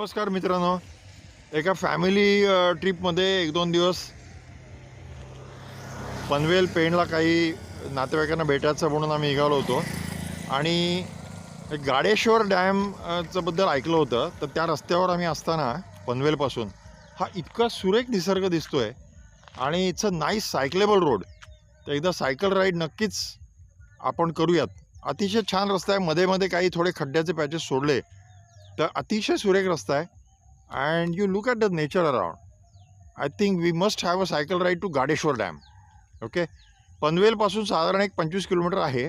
नमस्कार मित्रांनो. एका फॅमिली ट्रिपमध्ये 1-2 दिवस पनवेल पेणला काही नातेवाईकांना भेटायचं म्हणून आम्ही निघालो होतो. आणि एक गाडेश्वर डॅमचं बद्दल ऐकलं होतं. तर त्या रस्त्यावर आम्ही असताना पनवेलपासून हा इतका सुरेख निसर्ग दिसतोय आणि it's a nice cyclable road. तर एकदा सायकल राईड नक्कीच आपण करूयात. अतिशय छान रस्ता आहे. मध्ये मध्ये काही थोडे खड्ड्याचे पॅचेस सोडले तर अतिशय सुरेख रस्ता आहे. and you look at the nature around. I think we must have a cycle ride to Gadeshwar dam. Okay, पनवेलपासून साधारण एक 25 किलोमीटर आहे.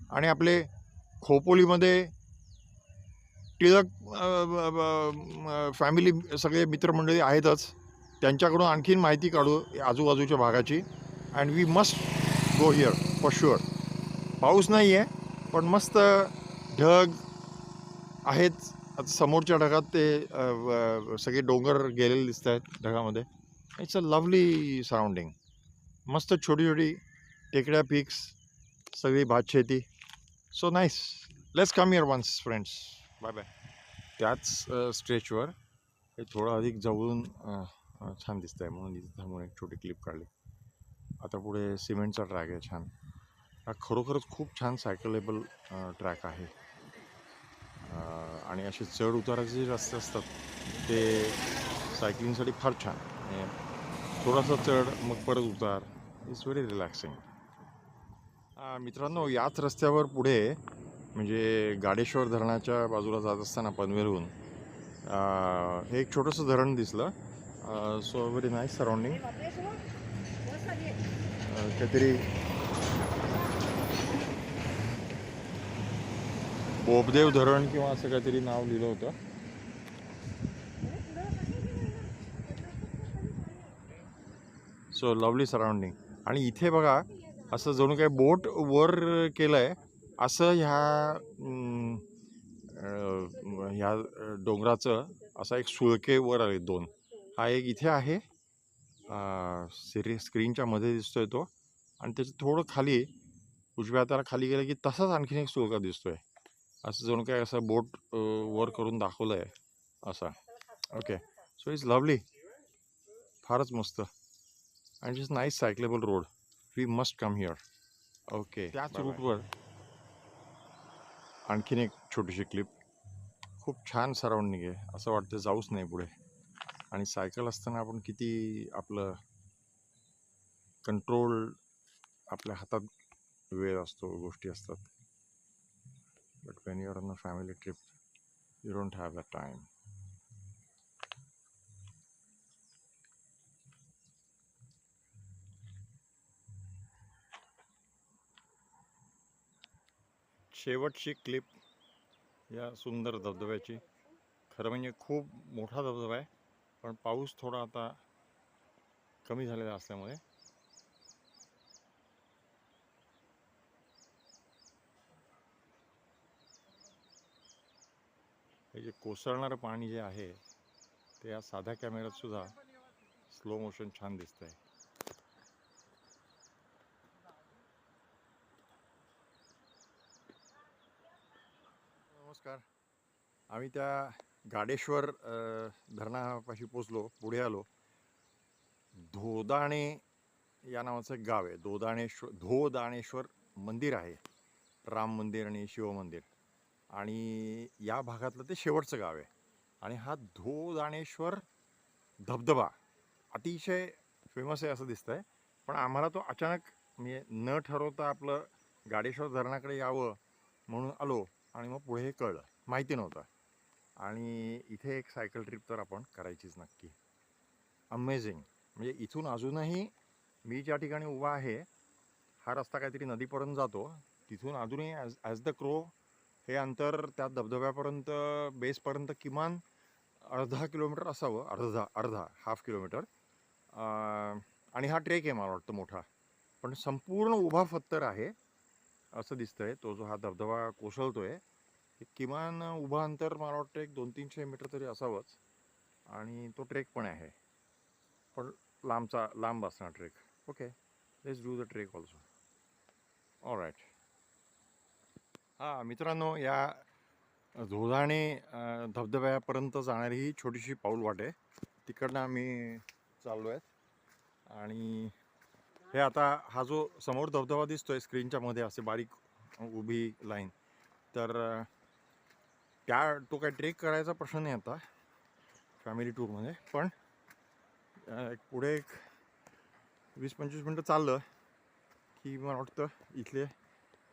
आणि आपले खोपोलीमध्ये टिळक फॅमिली सगळे मित्रमंडळी आहेतच. त्यांच्याकडून आणखीन माहिती काढू आजूबाजूच्या भागाची. And we must go here for sure. पाऊस नाही आहे पण मस्त ढग आहेत. आता समोरच्या ढगात ते सगळे डोंगर गेलेले दिसत आहेत ढगामध्ये. It's a lovely surrounding. मस्त छोटी छोटी टेकड्या, पीक्स, सगळी भातशेती. So nice. Let's come here once friends. Bye bye. त्याच स्ट्रेचवर हे थोडं अधिक जवळून छान दिसत आहे म्हणून इथे थांबून एक छोटी क्लिप काढली. आता पुढे सिमेंटचा ट्रॅक आहे छान. हा खरोखरच खूप छान सायकलेबल ट्रॅक आहे. आणि असे चढ उताराचे जे रस्ते असतात ते सायकलिंगसाठी फार छान. थोडासा चढ मग परत उतार. It's very relaxing. मित्रांनो, याच रस्त्यावर पुढे म्हणजे गाडेश्वर धरणाच्या बाजूला जात असताना पनवेलहून हे एक छोटंसं धरण दिसलं. So very nice surrounding. काहीतरी बोबदेव धरण किंवा असं काहीतरी नाव लिहिलं होतं. So lovely surrounding. आणि इथे बघा असं जणू काही बोट वर केलं आहे असं ह्या डोंगराचं. असा एक सुळके वर आले दोन. हा एक इथे आहे, स्क्रीनच्या मध्ये दिसतोय तो. आणि त्याचं थोडं खाली उजव्या हाताला खाली गेलं की तसाच आणखीन एक सुळका दिसतोय. असं जणू काय असं बोट वर करून दाखवलं आहे असा. Okay, so it's lovely. फारच मस्त. And it's nice cyclable road. We must come here. Okay, त्याच रूटवर आणखीन एक छोटीशी क्लिप. खूप छान सराउंडिंग आहे. असं वाटतं जाऊच नाही पुढे. आणि सायकल असताना आपण किती आपलं कंट्रोल आपल्या हातात वेळ असतो, गोष्टी असतात. But when you are on a family trip you don't have that time. शेवटची क्लिप या सुंदर धबधब्याची. खरं म्हणजे खूप मोठा धबधबा आहे पण पाऊस थोडा आता कमी झालेला असल्यामुळे हे जे कोसळणारं पाणी जे आहे ते या साध्या कॅमेऱ्यात सुद्धा स्लो मोशन छान दिसतंय. नमस्कार. आम्ही त्या गाडेश्वर धरणापाशी पोचलो. पुढे आलो. धोदाणे या नावाचं एक गाव आहे. धोदाणेश्वर मंदिर आहे. राम मंदिर आणि शिव मंदिर. आणि या भागातलं ते शेवटचं गाव आहे. आणि हा धोदाणेश्वर धबधबा अतिशय फेमस आहे असं दिसतंय. पण आम्हाला तो अचानक म्हणजे न ठरवता आपलं गाडेश्वर धरणाकडे यावं म्हणून आलो आणि मग पुढे हे कळलं. माहिती नव्हतं. आणि इथे एक सायकल ट्रिप तर आपण करायचीच नक्की. अमेझिंग. म्हणजे इथून अजूनही मी ज्या ठिकाणी उभा आहे हा रस्ता काहीतरी नदीपर्यंत जातो. तिथून अजूनही ॲज द क्रो हे अंतर त्या धबधब्यापर्यंत बेसपर्यंत किमान अर्धा किलोमीटर असावं. अर्धा हाफ किलोमीटर. आणि हा ट्रेक आहे मला वाटतं मोठा. पण संपूर्ण उभा पत्थर आहे असं दिसतंय. तो जो हा धबधबा कोसळतोय किमान उभा अंतर मला वाटतं एक 200-300 मीटर तरी असावंच. आणि तो ट्रेक पण आहे पण लांब असणार trek. Okay, let's do the trek also. All right. हां मित्रांनो, या धोधाणे धबधब्यापर्यंत जाणारी ही छोटीशी पाऊल वाट आहे. तिकडनं आम्ही चाललो आहेत आणि हे आता हा जो समोर धबधबा दिसतोय स्क्रीनच्या मध्ये असे बारीक उभी लाईन, तर तो काय ट्रेक करायचा प्रश्न नाही आता फॅमिली टूरमध्ये. पण पुढे एक 20-25 मिनटं चाललं की मला वाटतं इथले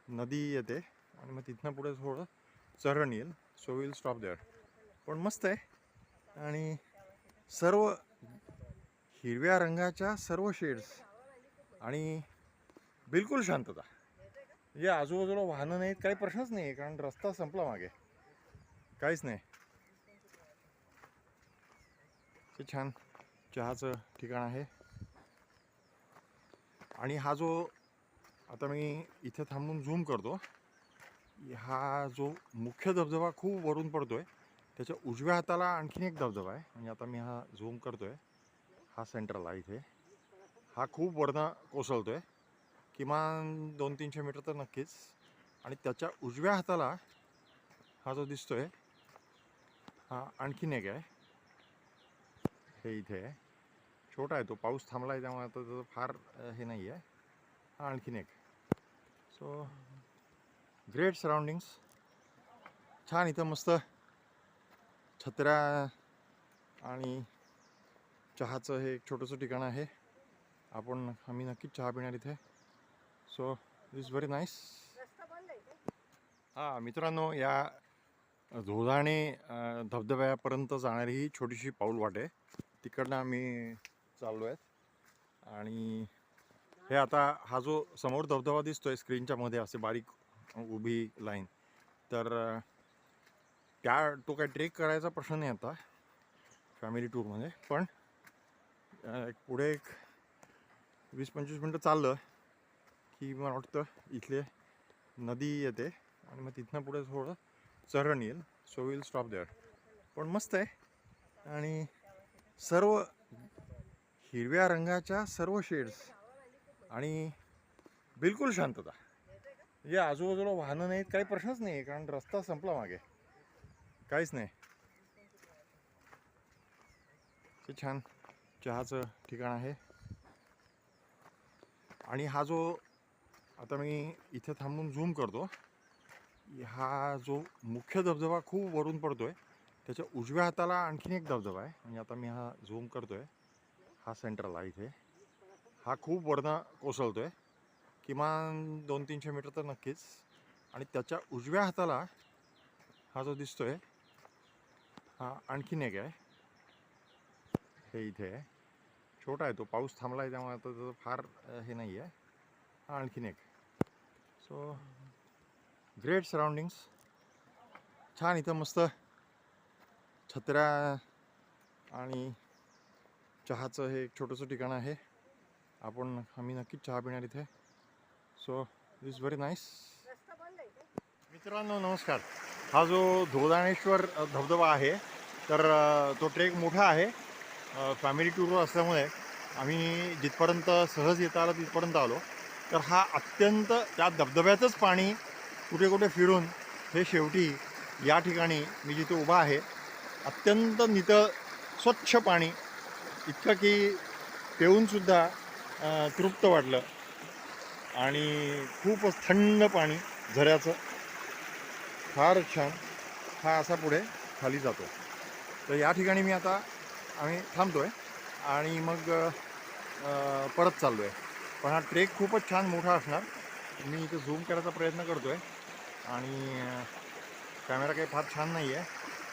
नदी येते आणि मग तिथनं पुढे थोडं चरण येईल. So will stop there. पण मस्त आहे आणि सर्व हिरव्या रंगाच्या सर्व शेड्स आणि बिलकुल शांतता. म्हणजे आजूबाजूला वाहनं नाहीत, काही प्रश्नच नाही आहे, कारण रस्ता संपला मागे, काहीच नाही. हे छान चहाचं ठिकाण आहे. आणि हा जो आता मी इथे थांबून झूम करतो, हा जो मुख्य धबधबा खूप वरून पडतोय त्याच्या उजव्या हाताला आणखीन एक धबधबा आहे. म्हणजे आता मी हा झूम करतोय, हा सेंट्रल आहे इथे, हा खूप वरनं कोसळतोय, किमान 200-300 मीटर तर नक्कीच. आणि त्याच्या उजव्या हाताला हा जो दिसतोय हा आणखीन एक आहे, हे इथे आहे. छोटा आहे तो, पाऊस थांबला आहे त्यामुळे आता त्याचं फार हे नाही आहे. हा आणखीन एक. सो ग्रेट सराउंडिंग्स, छान. इथं मस्त छत्र्या आणि चहाचं हे एक छोटंसं ठिकाण आहे. आम्ही नक्कीच चहा पिणार इथे. So is very nice. हां मित्रांनो, या धोधाणे धबधब्यापर्यंत जाणारी ही छोटीशी पाऊल वाट आहे. तिकडनं आम्ही चाललो आहेत आणि हे आता हा जो समोर धबधबा दिसतोय स्क्रीनच्या मध्ये असे बारीक उभी लाईन, तर तो काय ट्रेक करायचा प्रश्न नाही आता फॅमिली टूरमध्ये. पण पुढे एक 20-25 मिनटं चाललं की मला वाटतं इथले नदी येते आणि मग तिथनं पुढे थोडं चरण येईल. So will stop there. पण मस्त आहे आणि सर्व हिरव्या रंगाच्या सर्व शेड्स आणि बिलकुल शांतता. म्हणजे आजूबाजूला वाहनं नाहीत, काही प्रश्नच नाही आहे, कारण रस्ता संपला मागे, काहीच नाही. हे छान चहाचं ठिकाण आहे. आणि हा जो आता मी इथे थांबून झूम करतो, हा जो मुख्य धबधबा खूप वरून पडतोय त्याच्या उजव्या हाताला आणखीन एक धबधबा आहे. म्हणजे आता मी हा झूम करतोय, हा सेंट्रल आहे इथे, हा खूप वरनं कोसळतोय, किमान 200-300 मीटर तर नक्कीच. आणि त्याच्या उजव्या हाताला हा जो दिसतोय हा आणखीन एक आहे, हे इथे आहे. छोटा आहे तो, पाऊस थांबला आहे त्यामुळे आता त्याचं फार हे नाही आहे. हा आणखीन एक. सो ग्रेट सराउंडिंग्स, छान. इथं मस्त छत्र्या आणि चहाचं हे एक छोटंसं ठिकाण आहे. आम्ही नक्कीच चहा पिणार इथे. So is very nice. मित्रांनो नमस्कार. हा जो धोधाणेश्वर धबधबा आहे, तर तो ट्रेक मोठा आहे. फॅमिली टूरवर असल्यामुळे आम्ही जिथपर्यंत सहज येता आलं तिथपर्यंत आलो. तर हा अत्यंत त्या धबधब्याचंच पाणी कुठे कुठे फिरून हे शेवटी या ठिकाणी मी जिथे उभा आहे, अत्यंत नितळ स्वच्छ पाणी, इतकं की पिऊनसुद्धा तृप्त वाटलं. आणि खूपच थंड पाणी झऱ्याचं, फार छान. हा असा पुढे खाली जातो. तर या ठिकाणी आम्ही थांबतो आहे आणि मग परत चाललो आहे. पण हा ट्रेक खूपच छान मोठा असणार. मी इथे झूम करायचा प्रयत्न करतो आहे आणि कॅमेरा काही फार छान नाही आहे,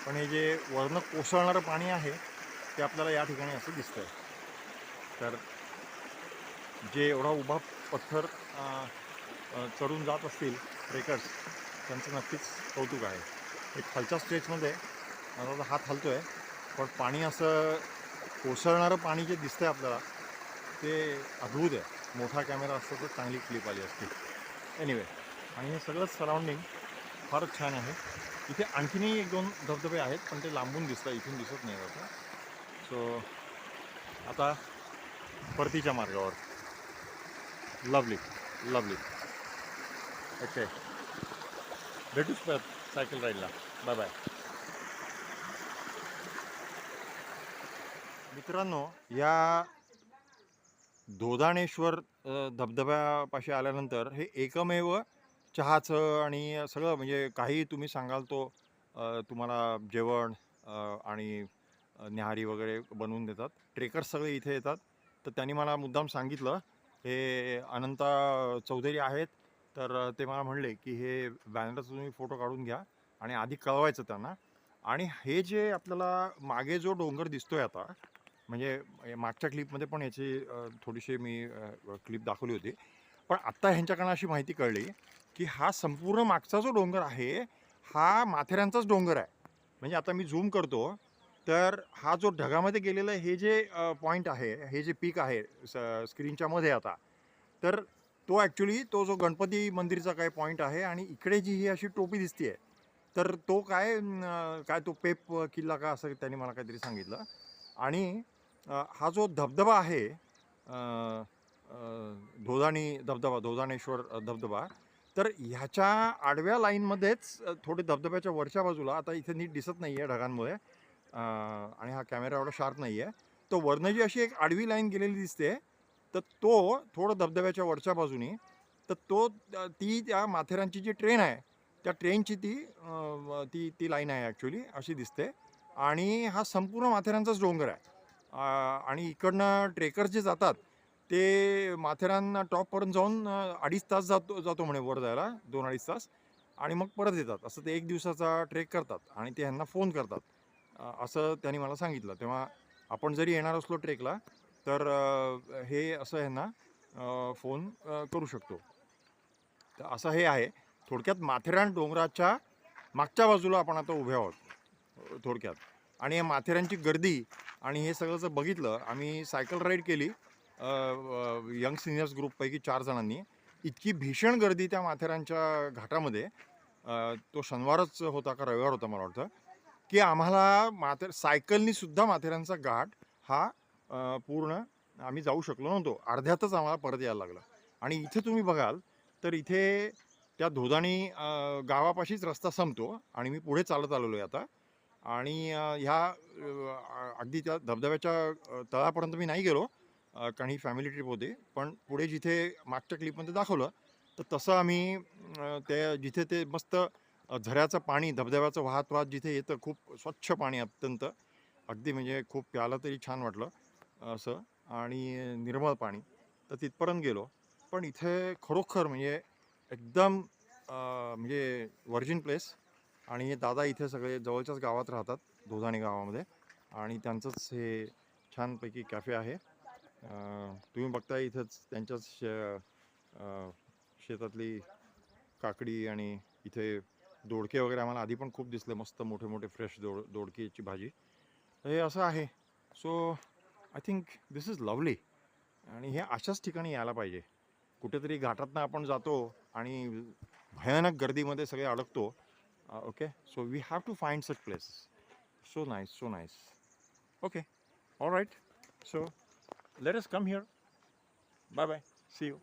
पण हे जे वरनं कोसळणारं पाणी आहे ते आपल्याला या ठिकाणी असं दिसतं आहे. तर जे एवढा उभा पत्थर चढून जात असतील ट्रेकर्स, त्यांचं नक्कीच कौतुक आहे. एक खालच्या स्ट्रेचमध्ये माझा हात हलतो आहे, पण पाणी असं कोसळणारं पाणी जे दिसतंय आपल्याला ते अद्भुत आहे. मोठा कॅमेरा असतो तर चांगली क्लिप आली असती. एनिवे, आणि हे सगळंच सराउंडिंग फारच छान आहे. इथे आणखीनही 1-2 धबधबे आहेत, पण ते लांबून दिसतात, इथून दिसत नाही आता. सो आता परतीच्या मार्गावर. Lovely lovely. ओके, भेटूच परत. सायकल राईडला. Bye bye. मित्रांनो, या धोदाणेश्वर धबधब्यापाशी आल्यानंतर हे एकमेव चहाचं आणि सगळं म्हणजे काही तुम्ही सांगाल तो तुम्हाला जेवण आणि न्याहारी वगैरे बनवून देतात. ट्रेकर्स सगळे इथे येतात. तर त्यांनी मला मुद्दाम सांगितलं, हे अनंता चौधरी आहेत, तर ते मला म्हणले की हे बॅनरचा तुम्ही फोटो काढून घ्या आणि आधी कळवायचं त्यांना. आणि हे जे आपल्याला मागे जो डोंगर दिसतोय आता, म्हणजे मागच्या क्लिपमध्ये पण याची थोडीशी मी क्लिप दाखवली होती. पण आत्ता ह्यांच्याकडनं अशी माहिती कळली की हा संपूर्ण मागचा जो डोंगर आहे, हा माथेरानचाच डोंगर आहे. म्हणजे आता मी झूम करतो, तर हा जो ढगामध्ये गेलेला हे जे पॉईंट आहे, हे जे पीक आहे स्क्रीनच्या मध्ये आता, तर तो ॲक्च्युली तो जो गणपती मंदिरचा काय पॉईंट आहे आणि इकडे जी ही अशी टोपी दिसते, तर तो काय तो पेप किल्ला का असं त्यांनी मला काहीतरी सांगितलं. आणि हा जो धबधबा आहे धोदाणेश्वर धबधबा, तर ह्याच्या आडव्या लाईनमध्येच थोडे धबधब्याच्या वरच्या बाजूला, आता इथे नीट दिसत नाही आहे ढगांमुळे आणि हा कॅमेरा एवढा शार्प नाही आहे, तो वरनं जी अशी एक आडवी लाईन गेलेली दिसते, तर तो थोडं धबधब्याच्या वरच्या बाजूनी, तर तो ती त्या माथेरानची जी ट्रेन आहे, त्या ट्रेनची ती ती लाईन आहे ॲक्च्युली, अशी दिसते. आणि हा संपूर्ण माथेरानचाच डोंगर आहे. आणि इकडनं ट्रेकर्स जे जातात, ते माथेरान टॉपपर्यंत जाऊन 2.5 तास जातो म्हणे वर जायला, 2-2.5 तास, आणि मग परत येतात. असं ते 1 दिवसाचा ट्रेक करतात आणि ते ह्यांना फोन करतात. असं त्यांनी मला सांगितलं. तेव्हा आपण जरी येणार असलो ट्रेकला, तर हे असं ह्यांना फोन करू शकतो. तर असं हे आहे. थोडक्यात माथेरान डोंगराच्या मागच्या बाजूला आपण आता उभे आहोत थोडक्यात. आणि या माथेरानची गर्दी आणि हे सगळं जर बघितलं, आम्ही सायकल राईड केली यंग सिनियर्स ग्रुपपैकी 4 जणांनी. इतकी भीषण गर्दी त्या माथेरानच्या घाटामध्ये, तो शनिवारच होता का रविवार होता मला वाटतं, की आम्हाला सायकलनी सुद्धा माथेरानचा घाट हा पूर्ण आम्ही जाऊ शकलो नव्हतो. अर्ध्यातच आम्हाला परत यायला लागलं. आणि इथे तुम्ही बघाल, तर इथे त्या धोदाणी गावापाशीच रस्ता संपतो आणि मी पुढे चालत आलेलो आहे आता. आणि ह्या अगदी त्या धबधब्याच्या तळापर्यंत मी नाही गेलो, कारण ही फॅमिली ट्रिप होती. पण पुढे जिथे मागच्या क्लिपमध्ये दाखवलं, तर तसं आम्ही ते जिथे ते मस्त झऱ्याचं पाणी धबधब्याचं वाहत वाहत जिथे येतं, खूप स्वच्छ पाणी अत्यंत, अगदी म्हणजे खूप प्यायला तरी छान वाटलं असं, आणि निर्मळ पाणी, तर तिथपर्यंत गेलो. पण इथे खरोखर म्हणजे एकदम म्हणजे व्हर्जिन प्लेस. आणि हे दादा इथे सगळे जवळच्याच गावात राहतात, धोदाणे गावामध्ये, आणि त्यांचंच हे छानपैकी कॅफे आहे. तुम्ही बघताय इथंच त्यांच्याच शेतातली काकडी, आणि इथे दोडके वगैरे आम्हाला आधी पण खूप दिसले, मस्त मोठे मोठे फ्रेश दोडकेची भाजी. तर हे असं आहे. So I think this is lovely. आणि हे अशाच ठिकाणी यायला पाहिजे. कुठेतरी घाटातनं आपण जातो आणि भयानक गर्दीमध्ये सगळे अडकतो. Okay, so we have to find such places. So nice, so nice. Okay, all right. So let us come here. Bye bye. See you.